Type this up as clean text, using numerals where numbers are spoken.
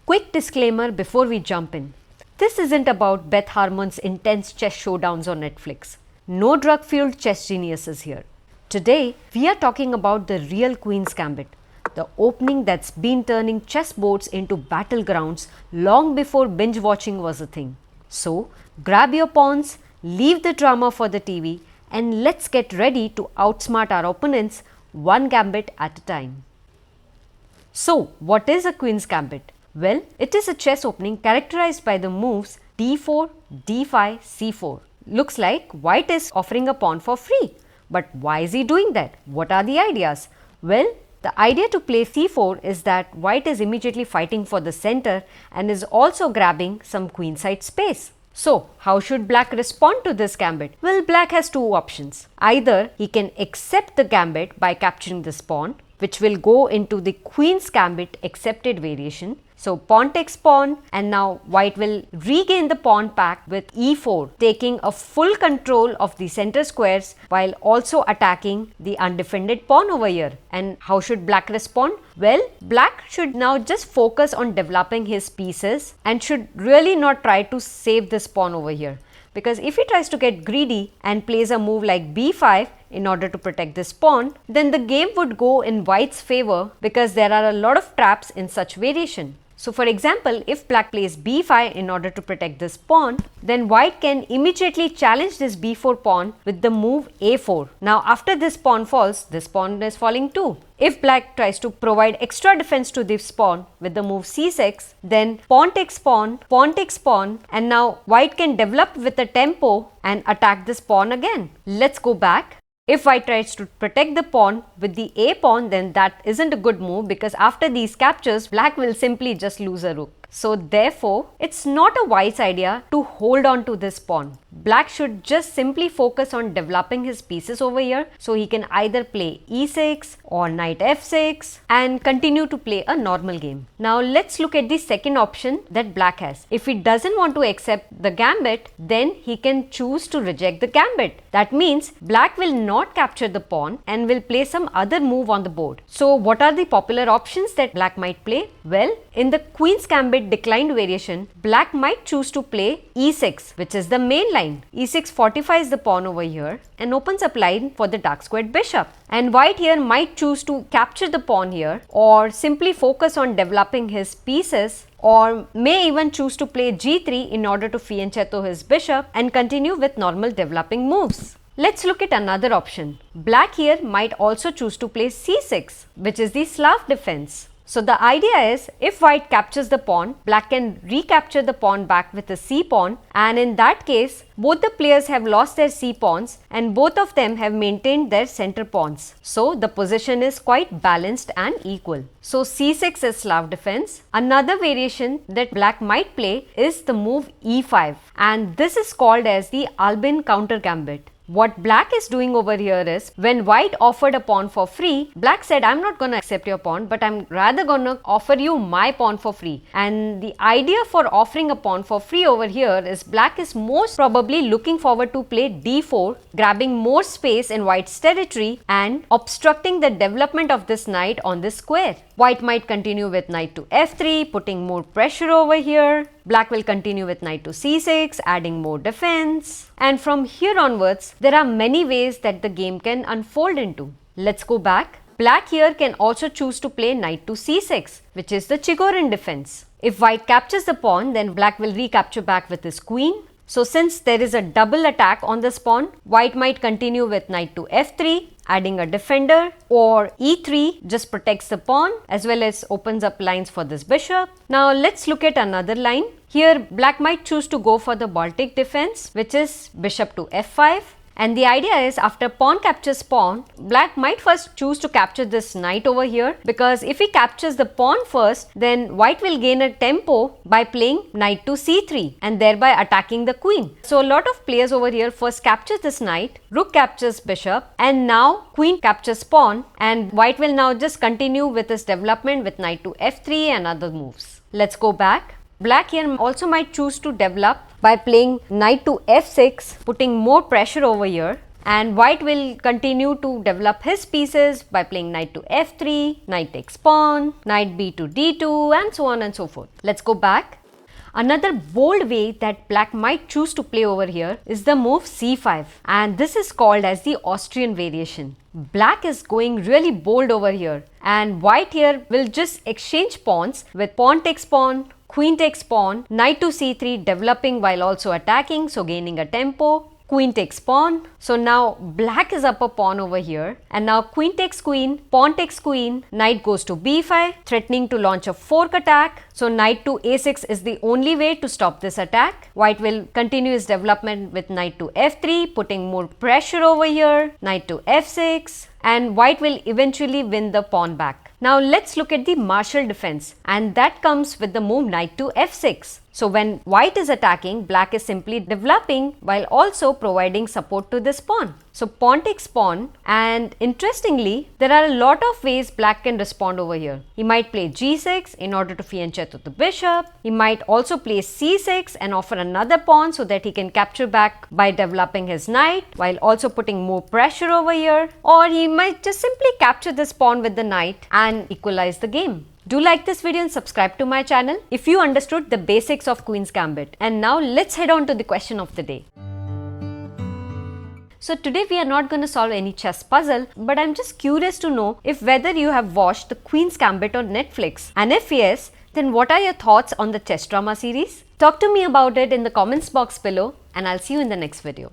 Quick disclaimer before we jump in. This isn't about Beth Harmon's intense chess showdowns on Netflix. No drug-fueled chess geniuses here. Today, we are talking about the real Queen's Gambit, the opening that's been turning chessboards into battlegrounds long before binge watching was a thing. So, grab your pawns, leave the drama for the TV, and let's get ready to outsmart our opponents one gambit at a time. So, what is a Queen's Gambit? Well, it is a chess opening characterized by the moves d4, d5, c4. Looks like white is offering a pawn for free. But why is he doing that? What are the ideas? Well, the idea to play c4 is that white is immediately fighting for the center and is also grabbing some queenside space. So, how should black respond to this gambit? Well, black has two options. Either he can accept the gambit by capturing this pawn, which will go into the Queen's Gambit accepted variation. So, pawn takes pawn, and now white will regain the pawn pack with e4, taking a full control of the center squares while also attacking the undefended pawn over here. And how should black respond? Well, black should now just focus on developing his pieces and should really not try to save this pawn over here. Because if he tries to get greedy and plays a move like b5 in order to protect this pawn, then the game would go in white's favor because there are a lot of traps in such variation. So, for example, if black plays b5 in order to protect this pawn, then white can immediately challenge this b4 pawn with the move a4. Now, after this pawn falls, this pawn is falling too. If black tries to provide extra defense to this pawn with the move c6, then pawn takes pawn, and now white can develop with a tempo and attack this pawn again. Let's go back. If white tries to protect the pawn with the a pawn, then that isn't a good move because after these captures, black will simply just lose a rook. So therefore, it's not a wise idea to hold on to this pawn. Black should just simply focus on developing his pieces over here, so he can either play e6 or knight f6 and continue to play a normal game. Now let's look at the second option that black has. If he doesn't want to accept the gambit, then he can choose to reject the gambit. That means black will not capture the pawn and will play some other move on the board. So what are the popular options that black might play? Well, in the Queen's Gambit declined variation, black might choose to play e6, which is the main line. e6 fortifies the pawn over here and opens up line for the dark squared bishop. And white here might choose to capture the pawn here or simply focus on developing his pieces, or may even choose to play g3 in order to fianchetto his bishop and continue with normal developing moves. Let's look at another option. Black here might also choose to play c6, which is the Slav defense. So the idea is, if white captures the pawn, black can recapture the pawn back with a c pawn, and in that case, both the players have lost their c pawns and both of them have maintained their center pawns. So the position is quite balanced and equal. So c6 is Slav defense. Another variation that black might play is the move e5, and this is called as the Albin counter gambit. What black is doing over here is, when white offered a pawn for free, black said, I'm not going to accept your pawn, but I'm rather going to offer you my pawn for free. And the idea for offering a pawn for free over here is, black is most probably looking forward to play d4, grabbing more space in white's territory and obstructing the development of this knight on this square. White might continue with knight to f3, putting more pressure over here. Black will continue with knight to c6, adding more defense. And from here onwards, there are many ways that the game can unfold into. Let's go back. Black here can also choose to play knight to c6, which is the Chigorin defense. If white captures the pawn, then black will recapture back with his queen. So since there is a double attack on this pawn, white might continue with knight to f3, adding a defender, or e3 just protects the pawn as well as opens up lines for this bishop. Now let's look at another line. Here black might choose to go for the Baltic defense, which is bishop to f5. And the idea is, after pawn captures pawn, black might first choose to capture this knight over here, because if he captures the pawn first, then white will gain a tempo by playing knight to c3 and thereby attacking the queen. So a lot of players over here first capture this knight, rook captures bishop, and now queen captures pawn, and white will now just continue with his development with knight to f3 and other moves. Let's go back. Black here also might choose to develop by playing knight to f6, putting more pressure over here. And white will continue to develop his pieces by playing knight to f3, knight takes pawn, knight b to d2, and so on and so forth. Let's go back. Another bold way that black might choose to play over here is the move c5, and this is called as the Austrian variation. Black is going really bold over here, and white here will just exchange pawns with pawn takes pawn, queen takes pawn, knight to c3 developing while also attacking, so gaining a tempo. Queen takes pawn. So now black is up a pawn over here, and now queen takes queen, pawn takes queen, knight goes to b5, threatening to launch a fork attack. So knight to a6 is the only way to stop this attack. White will continue his development with knight to f3, putting more pressure over here, knight to f6, and white will eventually win the pawn back. Now let's look at the martial defense, and that comes with the move knight to f6. So when white is attacking, black is simply developing while also providing support to this pawn. So pawn takes pawn, and interestingly, there are a lot of ways black can respond over here. He might play g6 in order to fianchetto to the bishop. He might also play c6 and offer another pawn so that he can capture back by developing his knight while also putting more pressure over here. Or he might just simply capture this pawn with the knight and equalize the game. Do like this video and subscribe to my channel if you understood the basics of Queen's Gambit. And now let's head on to the question of the day. So today we are not going to solve any chess puzzle, but I'm just curious to know if whether you have watched the Queen's Gambit on Netflix, and if yes, then what are your thoughts on the chess drama series? Talk to me about it in the comments box below, and I'll see you in the next video.